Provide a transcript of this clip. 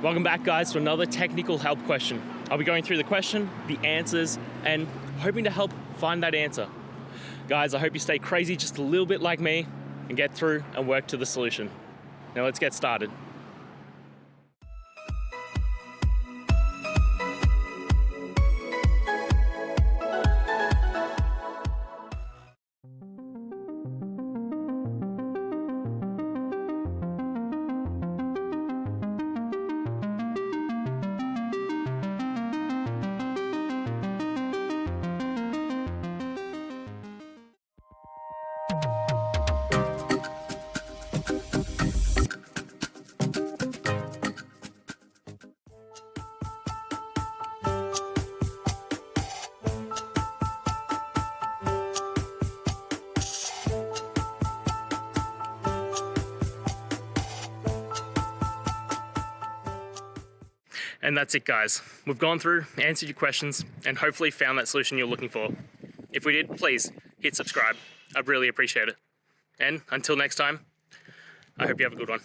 Welcome back, guys, to another technical help question. I'll be going through the question, the answers, and hoping to help find that answer. Guys, I hope you stay crazy just a little bit like me and get through and work to the solution. Now let's get started. And that's it, guys. We've gone through, answered your questions, and hopefully found that solution you're looking for. If we did, please hit subscribe. I'd really appreciate it. And until next time, I hope you have a good one.